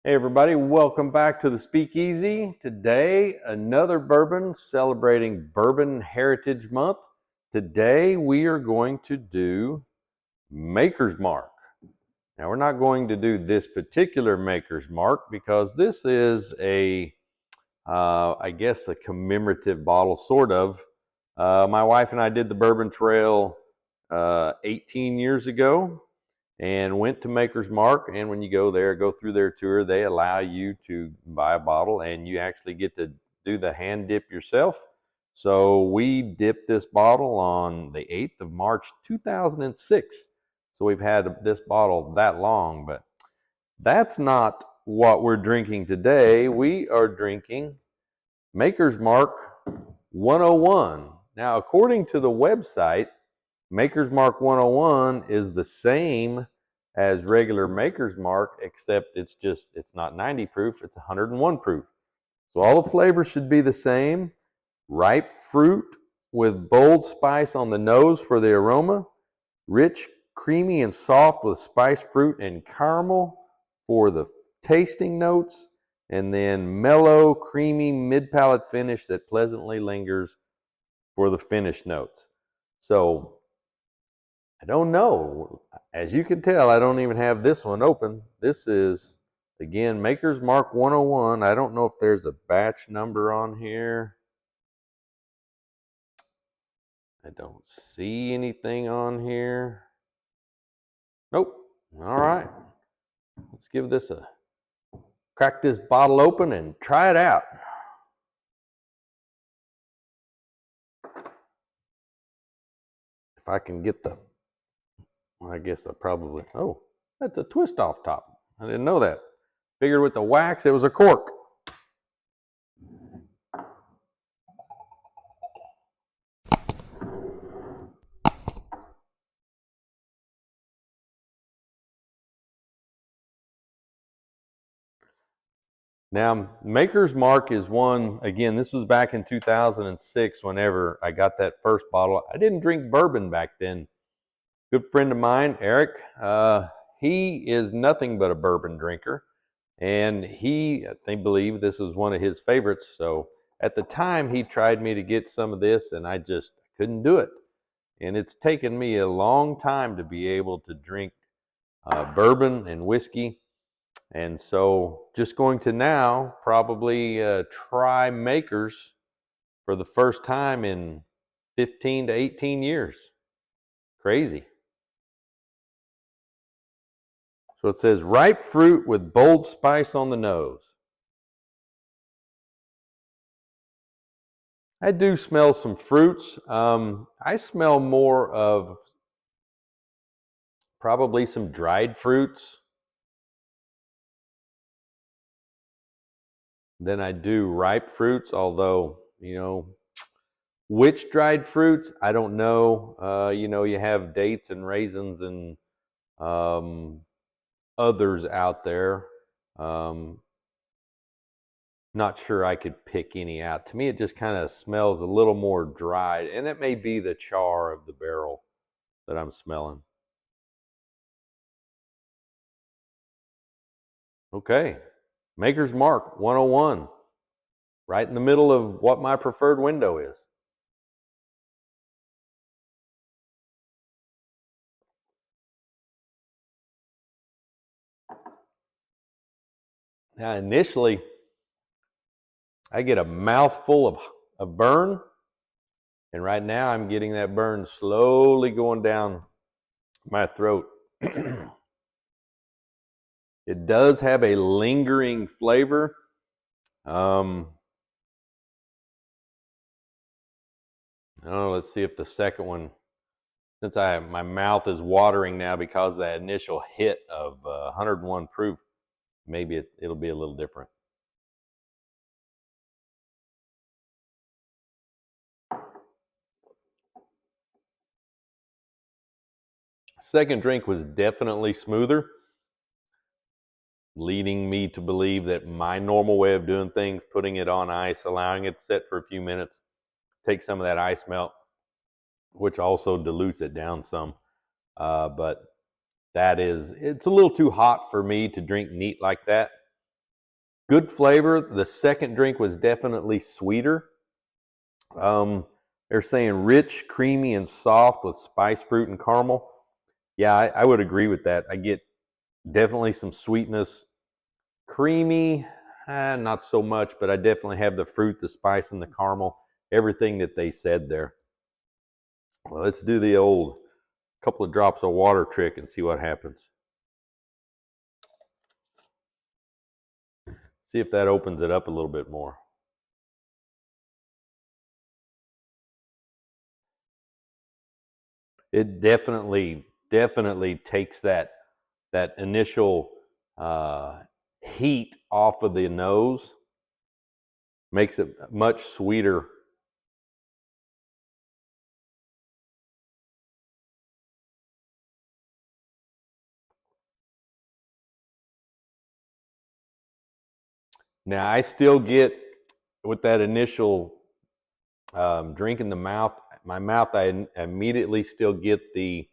Hey everybody, welcome back to the Speakeasy. Today, another bourbon celebrating Bourbon Heritage Month. Today we are going to do Maker's Mark. Now we're not going to do this particular Maker's Mark because this is I guess a commemorative bottle, sort of. My wife and I did the Bourbon Trail 18 years ago and went to Maker's Mark. And when you go there, go through their tour, they allow you to buy a bottle and you actually get to do the hand dip yourself. So we dipped this bottle on the 8th of March 2006. So we've had this bottle that long, but that's not what we're drinking today. We are drinking Maker's Mark 101. Now, according to the website, Maker's Mark 101 is the same as regular Maker's Mark, except it's not 90 proof, it's 101 proof. So all the flavors should be the same. Ripe fruit with bold spice on the nose for the aroma. Rich, creamy, and soft with spiced fruit and caramel for the tasting notes. And then mellow, creamy, mid-palate finish that pleasantly lingers for the finish notes. So I don't know. As you can tell, I don't even have this one open. This is, again, Maker's Mark 101. I don't know if there's a batch number on here. I don't see anything on here. Nope. All right. Let's give this a crack this bottle open and try it out. If I can get the, well, I guess I probably, oh, that's a twist off top. I didn't know that. Figured with the wax, it was a cork. Now, Maker's Mark is one, again, this was back in 2006 whenever I got that first bottle. I didn't drink bourbon back then. Good friend of mine, Eric, he is nothing but a bourbon drinker. And I believe this was one of his favorites. So at the time, he tried me to get some of this, and I just couldn't do it. And it's taken me a long time to be able to drink bourbon and whiskey. And so just going to now probably try Makers for the first time in 15 to 18 years. Crazy. So it says ripe fruit with bold spice on the nose. I do smell some fruits. I smell more of probably some dried fruits than I do ripe fruits, although, which dried fruits, I don't know. You have dates and raisins and others out there. Not sure I could pick any out. To me, it just kind of smells a little more dried, and it may be the char of the barrel that I'm smelling. Okay, Maker's Mark 101, right in the middle of what my preferred window is. Now, initially, I get a mouthful of burn, and right now I'm getting that burn slowly going down my throat. It does have a lingering flavor. I don't know, let's see if the second one, since my mouth is watering now because of that initial hit of 101 proof, maybe it'll be a little different. Second drink was definitely smoother, leading me to believe that my normal way of doing things, putting it on ice, allowing it to sit for a few minutes, take some of that ice melt, which also dilutes it down some. But it's a little too hot for me to drink neat like that. Good flavor. The second drink was definitely sweeter. They're saying rich, creamy, and soft with spice, fruit, and caramel. Yeah, I would agree with that. I get definitely some sweetness. Creamy, not so much, but I definitely have the fruit, the spice, and the caramel. Everything that they said there. Well, let's do the old couple of drops of water trick and see what happens. See if that opens it up a little bit more. It definitely takes that initial heat off of the nose, makes it much sweeter. Now I still get with that initial drink in the mouth. My mouth, I immediately still get the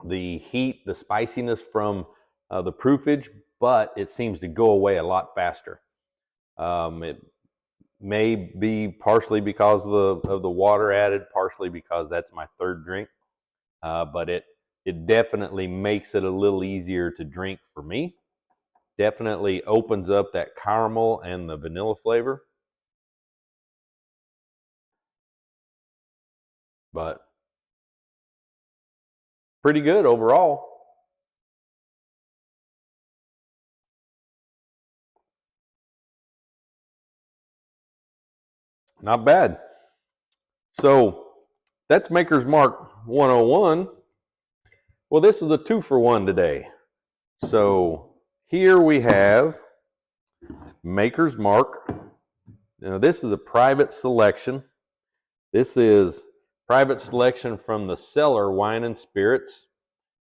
heat, the spiciness from the proofage, but it seems to go away a lot faster. It may be partially because of the water added, partially because that's my third drink, but it definitely makes it a little easier to drink for me. Definitely opens up that caramel and the vanilla flavor, but pretty good overall. Not bad. So that's Maker's Mark 101. Well, this is a 2-for-1 today. So here we have Maker's Mark. Now, this is a private selection. This is private selection from the Cellar Wine and Spirits.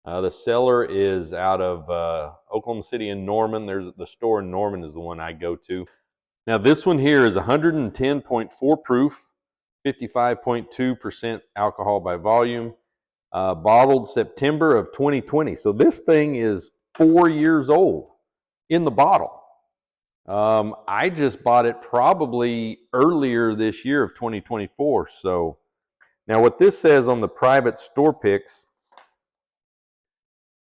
The Cellar is out of Oklahoma City and Norman. There's the store in Norman is the one I go to. Now, this one here is 110.4 proof, 55.2% alcohol by volume, bottled September of 2020. So this thing is 4 years old in the bottle. I just bought it probably earlier this year of 2024. So now what this says on the private store picks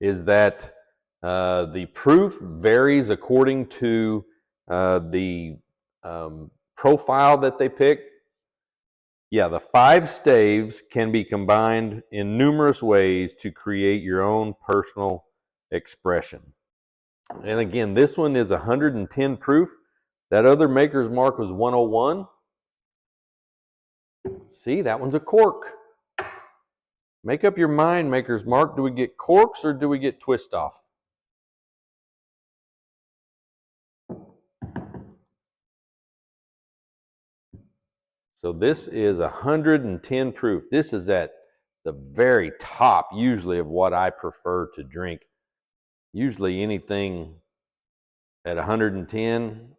is that the proof varies according to the profile that they pick. Yeah, the 5 staves can be combined in numerous ways to create your own personal expression. And again, this one is 110 proof. That other Maker's Mark was 101. See, that one's a cork. Make up your mind, Maker's Mark. Do we get corks or do we get twist off? So this is 110 proof. This is at the very top, usually, of what I prefer to drink. Usually anything at 110,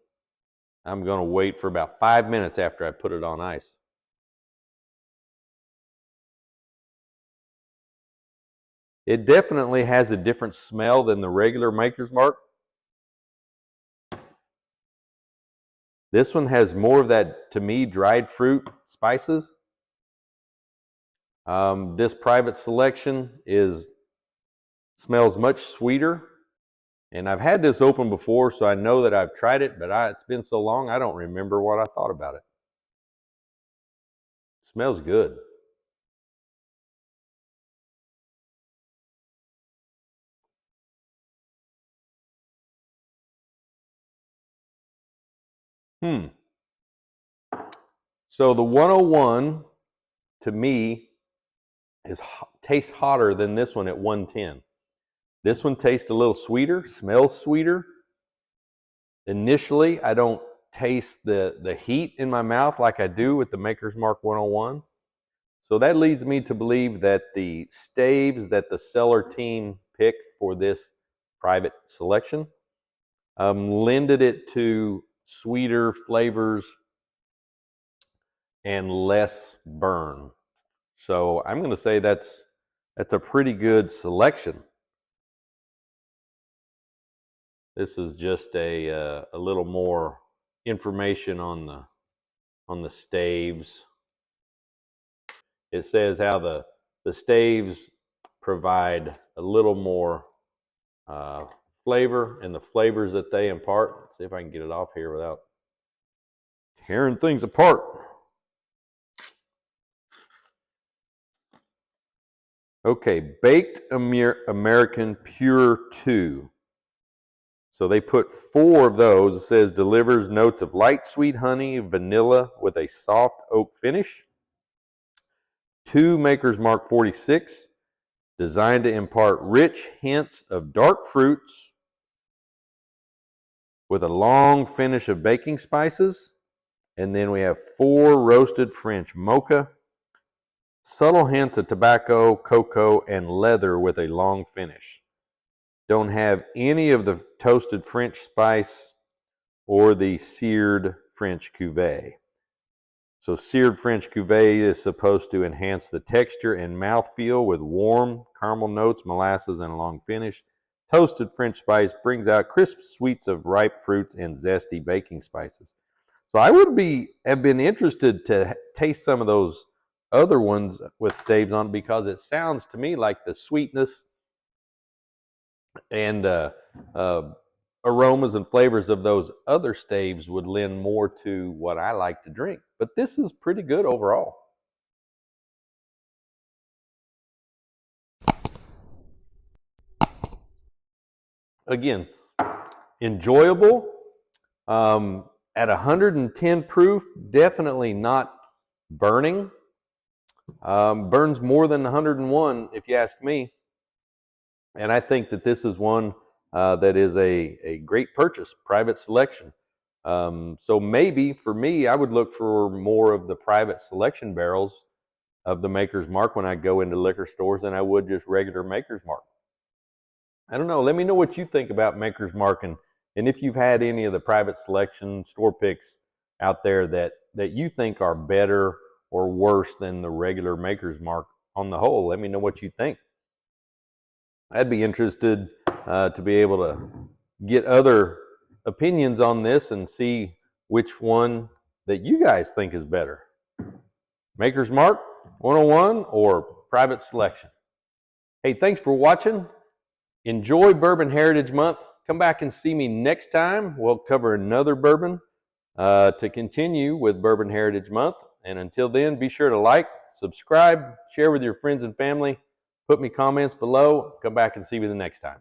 I'm going to wait for about 5 minutes after I put it on ice. It definitely has a different smell than the regular Maker's Mark. This one has more of that, to me, dried fruit spices. This private selection smells much sweeter. And I've had this open before, so I know that I've tried it, but it's been so long, I don't remember what I thought about it. Smells good. So the 101, to me, tastes hotter than this one at 110. This one tastes a little sweeter, smells sweeter. Initially, I don't taste the heat in my mouth like I do with the Maker's Mark 101. So that leads me to believe that the staves that the Cellar team picked for this private selection lended it to sweeter flavors and less burn. So I'm going to say that's a pretty good selection. This is just a little more information on the staves. It says how the staves provide a little more flavor and the flavors that they impart. Let's see if I can get it off here without tearing things apart. Okay, Baked American Pure 2. So they put 4 of those. It says delivers notes of light sweet honey, vanilla with a soft oak finish. 2 Maker's Mark 46, designed to impart rich hints of dark fruits with a long finish of baking spices. And then we have 4 roasted French mocha, subtle hints of tobacco, cocoa, and leather with a long finish. Don't have any of the toasted French spice or the seared French cuvee. So seared French cuvee is supposed to enhance the texture and mouthfeel with warm caramel notes, molasses, and a long finish. Toasted French spice brings out crisp sweets of ripe fruits and zesty baking spices. So I would have been interested to taste some of those other ones with staves on, because it sounds to me like the sweetness and aromas and flavors of those other staves would lend more to what I like to drink. But this is pretty good overall. Again, enjoyable. At 110 proof, definitely not burning. Burns more than 101 if you ask me. And I think that this is one that is a great purchase, private selection. So maybe for me, I would look for more of the private selection barrels of the Maker's Mark when I go into liquor stores than I would just regular Maker's Mark. I don't know. Let me know what you think about Maker's Mark, and if you've had any of the private selection store picks out there that you think are better or worse than the regular Maker's Mark on the whole. Let me know what you think. I'd be interested to be able to get other opinions on this and see which one that you guys think is better. Maker's Mark 101 or private selection. Hey, thanks for watching. Enjoy Bourbon Heritage Month. Come back and see me next time. We'll cover another bourbon to continue with Bourbon Heritage Month. And until then, be sure to like, subscribe, share with your friends and family. Put me comments below. Come back and see me the next time.